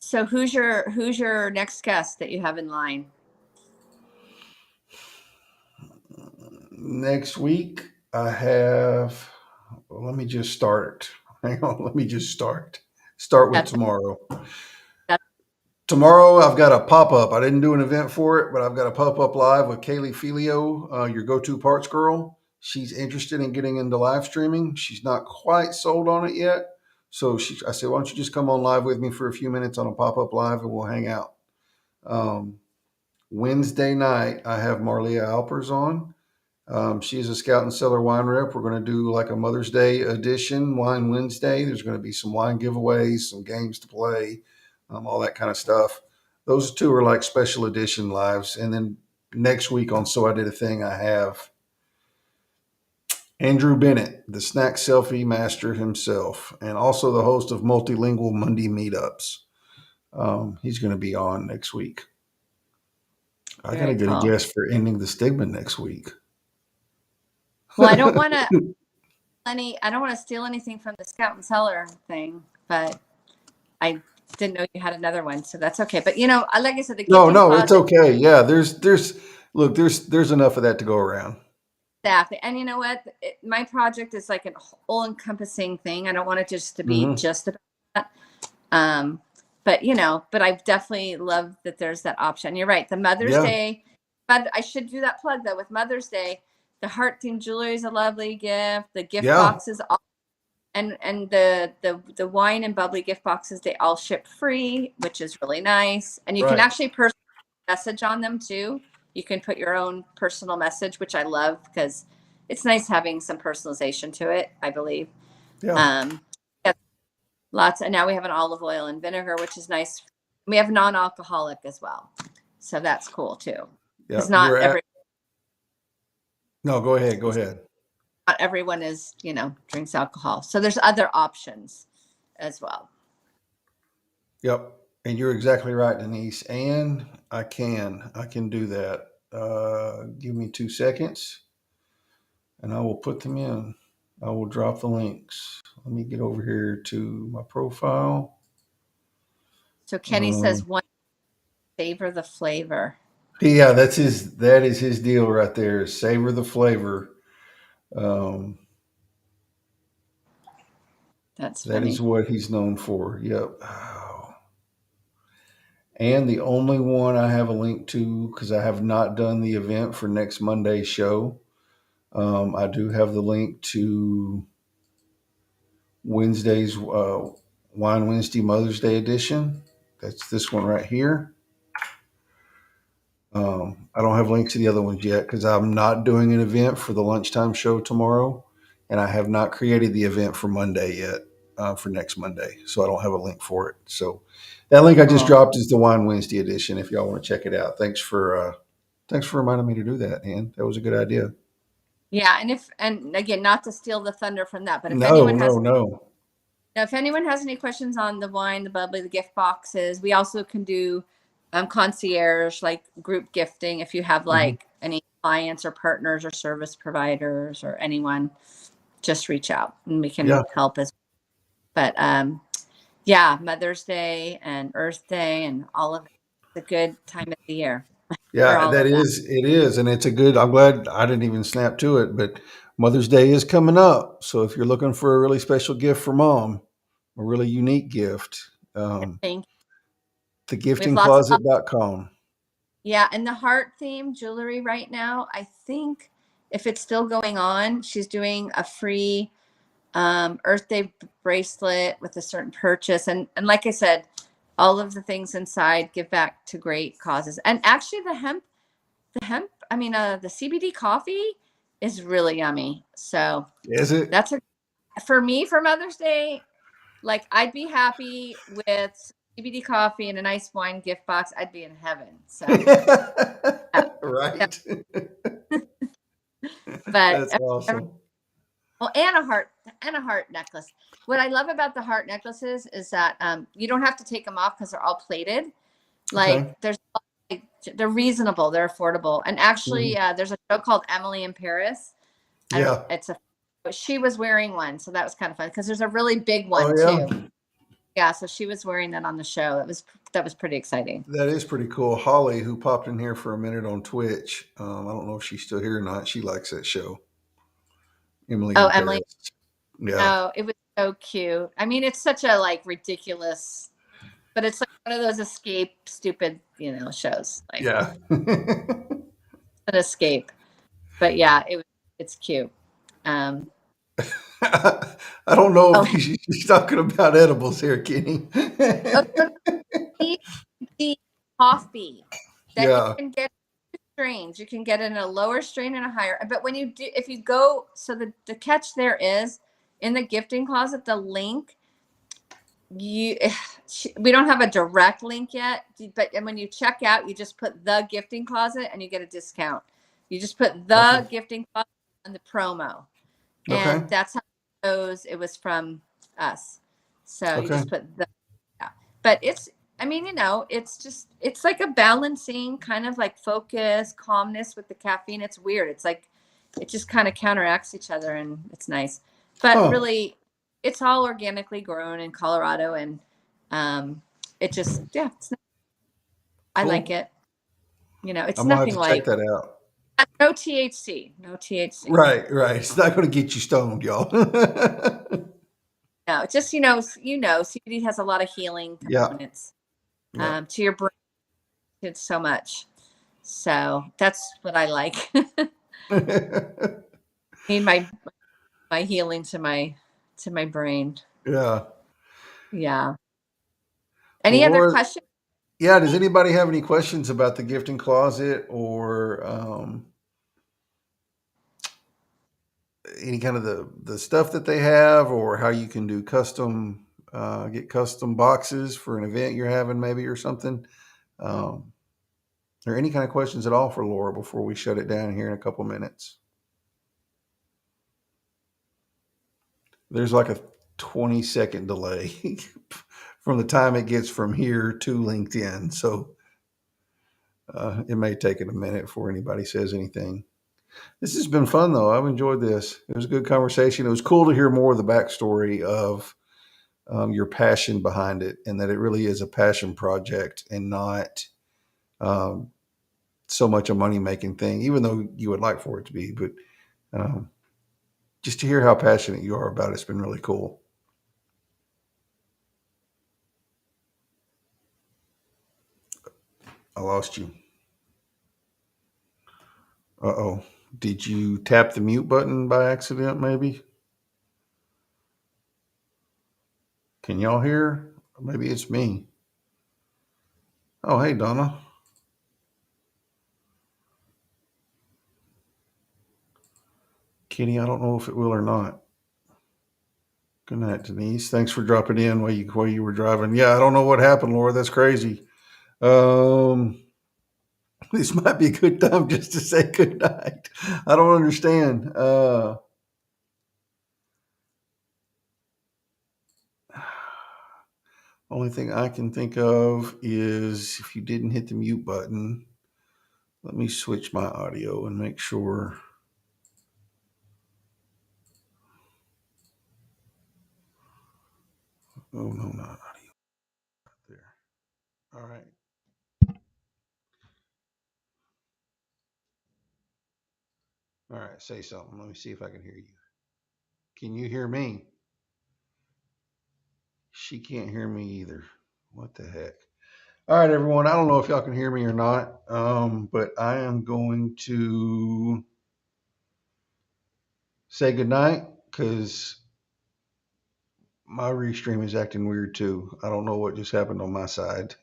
so who's your next guest that you have in line? Next week, I have, well, let me just start. Hang on, let me just start. Start with That's tomorrow. that's Tomorrow, I've got a pop up. I didn't do an event for it, but I've got a pop up live with Kaylee Filio, your go to parts girl. She's interested in getting into live streaming. She's not quite sold on it yet. So I said, why don't you just come on live with me for a few minutes on a pop up live and we'll hang out. Um, Wednesday night, I have Marlia Alpers on. She's a Scout and Cellar wine rep. We're going to do like a Mother's Day edition, Wine Wednesday. There's going to be some wine giveaways, some games to play, all that kind of stuff. Those two are like special edition lives. And then next week on So I Did a Thing, I have Andrew Bennett, the snack selfie master himself, and also the host of Multilingual Monday Meetups. He's going to be on next week. I got to very get a cool. guest for ending the stigma next week. Well, I don't want to steal anything from the Scout and Cellar thing, but I didn't know you had another one, so that's okay. But like I said, the No, gifting no, it's closet okay. Yeah, look, there's enough of that to go around. staff, and you know what? My project is like an all-encompassing thing. I don't want it just to be Hmm. just about that. Um, but I definitely love that there's that option. You're right. The Mother's Yeah, Day, but I should do that plug though with Mother's Day. The heart themed jewelry is a lovely gift. The gift yeah, boxes, and the wine and bubbly gift boxes, they all ship free, which is really nice. And you can right. actually message on them too. You can put your own personal message, which I love because it's nice having some personalization to it, I believe. Yeah, Um, yeah, lots. And now we have an olive oil and vinegar, which is nice. We have non-alcoholic as well. So that's cool too. yeah. Because not No, go ahead, go ahead. not everyone drinks alcohol. So there's other options as well. Yep. And you're exactly right, Denise. And I can do that. Give me 2 seconds and I will put them in. I will drop the links. Let me get over here to my profile. So Kenny says Um, one savor the flavor. yeah, that is his deal right there. Savor the flavor. Um, That's that is funny. what he's known for. Yep. Oh. And the only one I have a link to, because I have not done the event for next Monday's show, I do have the link to Wednesday's Wine Wednesday Mother's Day edition. That's this one right here. I don't have links to the other ones yet because I'm not doing an event for the lunchtime show tomorrow, and I have not created the event for Monday yet, for next Monday. So I don't have a link for it. So that link I just Cool. dropped is the Wine Wednesday edition. If y'all want to check it out, thanks for reminding me to do that, Ann. That was a good idea. Yeah, and again, not to steal the thunder from that, but No, no, no. if anyone has any questions on the wine, the bubbly, the gift boxes, we also can do concierge, like group gifting. If you have Hmm. like any clients or partners or service providers or anyone, just reach out and we can Yeah, help as. But yeah, Mother's Day and Earth Day and all of it. It's a good time of the year for yeah, all of that. it is, and it's a good. I'm glad I didn't even snap to it, but Mother's Day is coming up. So if you're looking for a really special gift for mom, a really unique gift, um, Thank you. We have lots of thegiftingcloset.com. Yeah, and the heart theme jewelry right now, I think if it's still going on, she's doing a free Earth Day bracelet with a certain purchase. And like I said, all of the things inside give back to great causes. And actually the CBD coffee is really yummy. So Is it? that's for me for Mother's Day. Like I'd be happy with CBD coffee and a nice wine gift box. I'd be in heaven. So yeah. Right. But That's awesome. well, and a heart necklace. What I love about the heart necklaces is that you don't have to take them off because they're all plated. Like Okay. they're reasonable, they're affordable. And actually, Mhm. there's a show called Emily in Paris. And Yeah. it's a she was wearing one, so that was kind of fun because there's a really big Oh one too. yeah. Yeah, so she was wearing that on the show. That was pretty exciting. That is pretty cool. Holly, who popped in here for a minute on Twitch, I don't know if she's still here or not. She likes that show. Emily Oh, in Emily. Paris. Yeah. Oh, it was so cute. I mean, it's such a like ridiculous, but it's like one of those escape stupid, shows. Like Yeah. an escape. But yeah, it's cute. Um I don't know oh, if she's talking about edibles here, Kenny. oh no, no, the coffee that you Yeah. can get strains. You can get it in a lower strain and a higher. But when you do, if you go, so the catch there is in the gifting closet, the link you we don't have a direct link yet, but and when you check out, you just put the gifting closet and you get a discount. You just put Okay. the gifting closet on the promo, Okay. and that's how it knows it was from us. So you Okay. just put the yeah. But it's I mean, it's like a balancing kind of like focus, calmness with the caffeine. It's weird. It's like it just kind of counteracts each other and it's nice. But Huh. really it's all organically grown in Colorado and it just yeah, I like Cool. it. It's I'm gonna have nothing to check like that out. no THC, no THC. Right, right. It's not gonna get you stoned, y'all. No, it's just CBD has a lot of healing Yeah. components Yeah. to your brain. It's so much. So that's what I like. Need my healing to my brain. Yeah. Yeah. Well, Any other Laura, questions? yeah, does anybody have any questions about the gifting closet or any kind of the stuff that they have or how you can do custom get custom boxes for an event you're having maybe or something? Um, or any kind of questions at all for Laura before we shut it down here in a couple minutes? There's like a 20-second delay from the time it gets from here to LinkedIn. So it may take it a minute before anybody says anything. This has been fun, though. I've enjoyed this. It was a good conversation. It was cool to hear more of the backstory of your passion behind it and that it really is a passion project and not um, so much a money making thing, even though you would like for it to be. But um, just to hear how passionate you are about it's been really cool. I lost you. Uh oh. Did you tap the mute button by accident, maybe? Can y'all hear? Maybe it's me. Oh, hey, Donna. Kenny, I don't know if it will or not. Good night, Denise. Thanks for dropping in while you were driving. Yeah, I don't know what happened, Laura. That's crazy. Um, this might be a good time just to say good night. I don't understand. Only thing I can think of is if you didn't hit the mute button, let me switch my audio and make sure. Oh, no, not audio. There. All right. All right. Say something. Let me see if I can hear you. Can you hear me? She can't hear me either. What the heck? All right, everyone. I don't know if y'all can hear me or not, but I am going to say goodnight because my restream is acting weird too. I don't know what just happened on my side,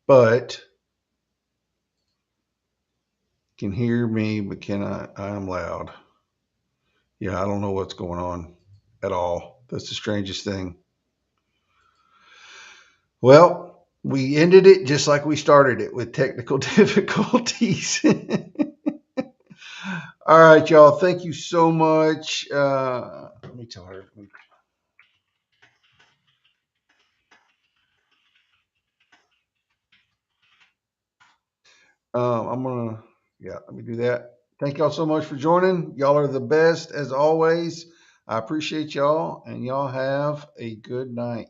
but can hear me, but cannot. I am loud. Yeah, I don't know what's going on at all. That's the strangest thing. Well, we ended it just like we started it with technical difficulties. All right, y'all. Thank you so much. Let me tell her. I'm gonna, yeah, let me do that. Thank y'all so much for joining. Y'all are the best as always. I appreciate y'all, and y'all have a good night.